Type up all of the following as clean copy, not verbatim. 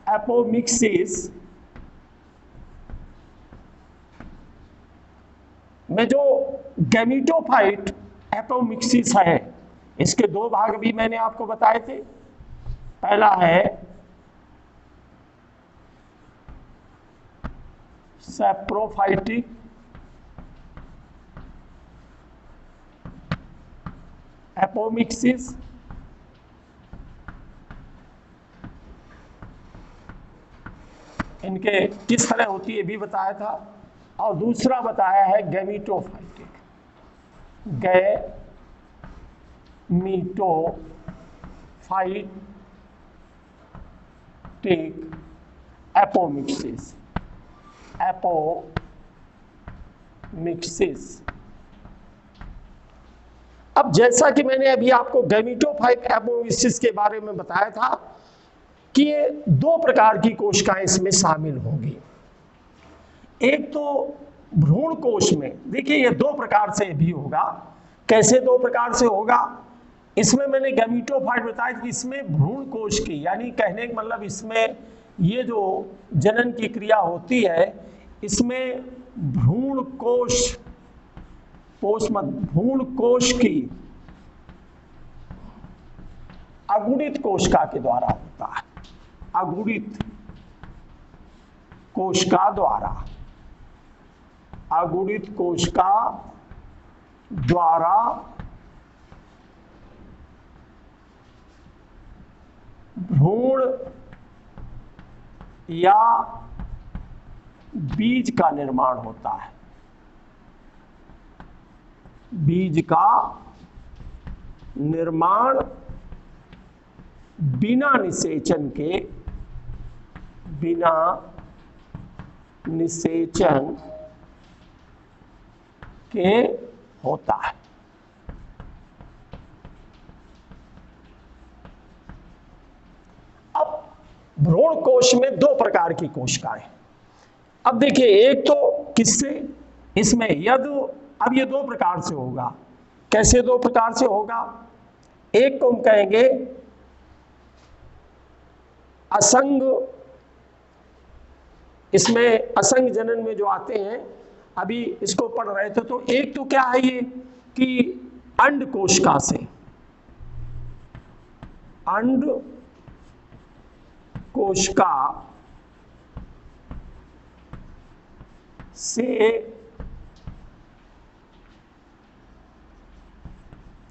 Apomixis में जो gametophyte apomixis है, इसके दो भाग भी मैंने आपको बताए थे। पहला है सैप्रोफाइटिक एपोमिक्सिस, इनके किस तरह होती है भी बताया था। और दूसरा बताया है गैमीटोफाइटिक एपोमिक्सिस। अब जैसा कि मैंने अभी आपको गैमीटोफाइट एपोमिक्सिस के बारे में बताया था कि ये दो प्रकार की कोशिकाएं इसमें शामिल होंगी। एक तो भ्रूण कोश में, देखिए ये दो प्रकार से भी होगा। कैसे दो प्रकार से होगा? इसमें मैंने गैमीटोफाइट बताया कि इसमें भ्रूण कोश की, यानी कहने का मतलब इसमें ये जो जनन की क्रिया होती है, इसमें भ्रूण कोश की अगुणित कोशिका के द्वारा होता है। अगुणित कोशिका द्वारा भ्रूण या बीज का निर्माण होता है। बीज का निर्माण बिना निषेचन के होता है। अब भ्रूण कोश में दो प्रकार की कोशिकाएं। अब देखिए, एक तो किससे, इसमें अब ये दो प्रकार से होगा। कैसे दो प्रकार से होगा? एक को हम कहेंगे असंग, इसमें असंग जनन में जो आते हैं, अभी इसको पढ़ रहे थे। तो एक तो क्या है ये कि अंड कोशिका से, अंड कोशिका से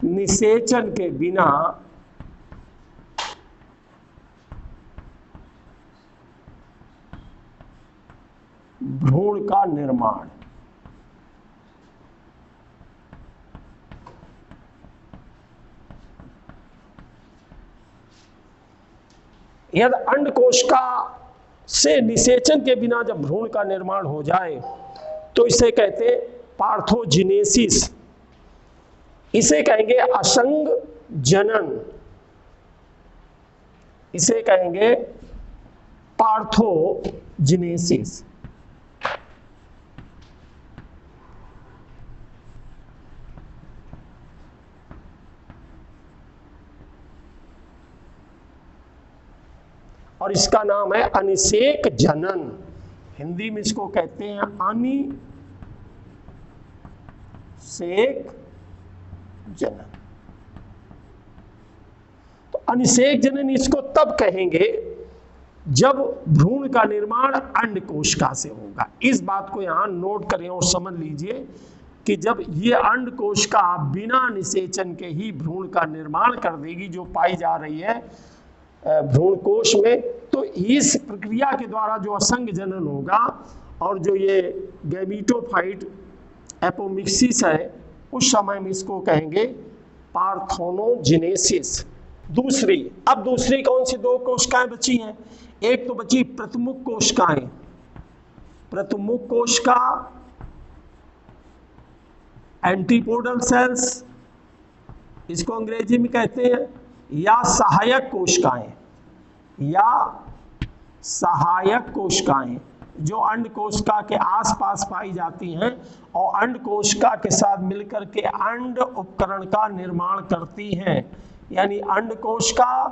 निषेचन के बिना भ्रूण का निर्माण। यदि अंड कोशिका से निषेचन के बिना जब भ्रूण का निर्माण हो जाए तो इसे कहते हैं पार्थोजिनेसिस। इसे कहेंगे असंग जनन, इसे कहेंगे पार्थोजिनेसिस। और इसका नाम है अनिषेक जनन। हिंदी में इसको कहते हैं अनिषेक जनन। तो अनिषेक जनन इसको तब कहेंगे जब भ्रूण का निर्माण अंड कोशिका से होगा। इस बात को यहां नोट करें और समझ लीजिए कि जब ये अंड कोशिका बिना निषेचन के ही भ्रूण का निर्माण कर देगी, जो पाई जा रही है भ्रूण कोश में, तो इस प्रक्रिया के द्वारा जो असंग जनन होगा और जो ये गैमीटोफाइट एपोमिक्सिस है, उस समय में इसको कहेंगे पार्थोनोजिनेसिस। अब दूसरी कौन सी दो कोशिकाएं बची हैं? एक तो बची प्रतमुख कोशिकाएं। प्रतमुख कोशिका, एंटीपोडल सेल्स इसको अंग्रेजी में कहते हैं, या सहायक कोशिकाएं जो अंड कोशिका के आसपास पाई जाती हैं और अंड कोशिका के साथ मिलकर के अंड उपकरण का निर्माण करती हैं। यानी अंड कोशिका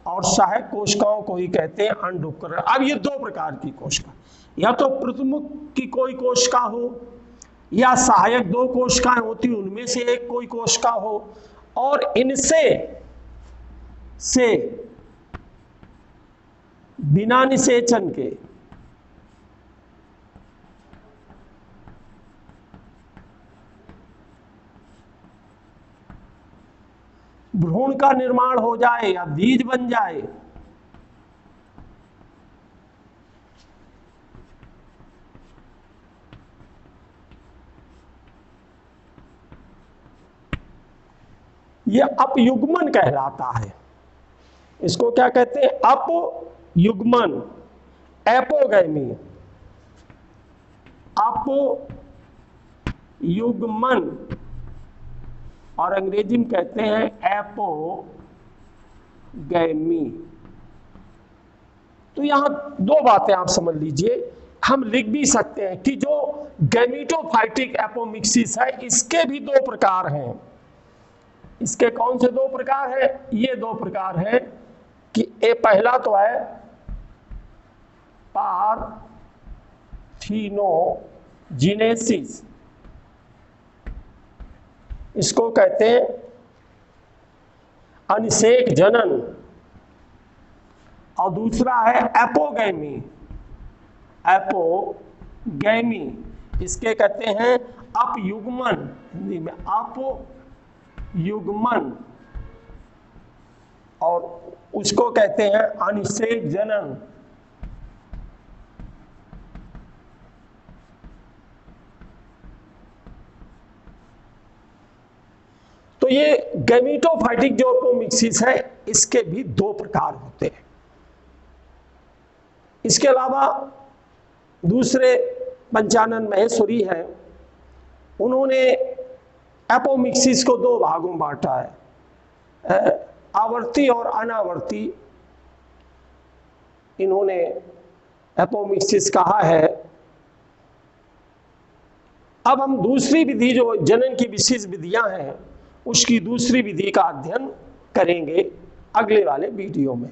और सहायक कोशिकाओं को ही कहते हैं अंड उपकरण। अब ये दो प्रकार की कोशिका, या तो प्रतिमुख की कोई कोशिका हो या सहायक दो कोशिकाएं होती उनमें से एक कोई कोशिका हो, और इनसे बिना निषेचन के भ्रूण का निर्माण हो जाए या बीज बन जाए, यह अपयुग्मन कहलाता है। इसको क्या कहते हैं? अपयुग्मन, एपोगैमी, अपयुग्मन, और अंग्रेजी में कहते हैं एपोगैमी। तो यहां दो बातें आप समझ लीजिए, हम लिख भी सकते हैं कि जो गैमीटोफाइटिक एपोमिक्सिस है इसके भी दो प्रकार हैं। इसके कौन से दो प्रकार हैं? ये दो प्रकार हैं कि ये पहला तो है पारथीनोजिनेसिस, इसको कहते हैं अनिषेक जनन, और दूसरा है एपोगैमी, एपोगैमी इसके कहते हैं अपयुग्मन, हिंदी में अपयुग्मन, और उसको कहते हैं अनिषेक जनन। तो ये गैमीटोफाइटिक जो एपोमिक्सिस है इसके भी दो प्रकार होते हैं। इसके अलावा दूसरे पंचानन महेश्वरी हैं, उन्होंने एपोमिक्सिस को दो भागों में बांटा है, आवर्ती और अनावर्ती इन्होंने एपोमिक्सिस कहा है। अब हम दूसरी विधि जो जनन की विशेष विधियां हैं उसकी दूसरी विधि का अध्ययन करेंगे अगले वाले वीडियो में।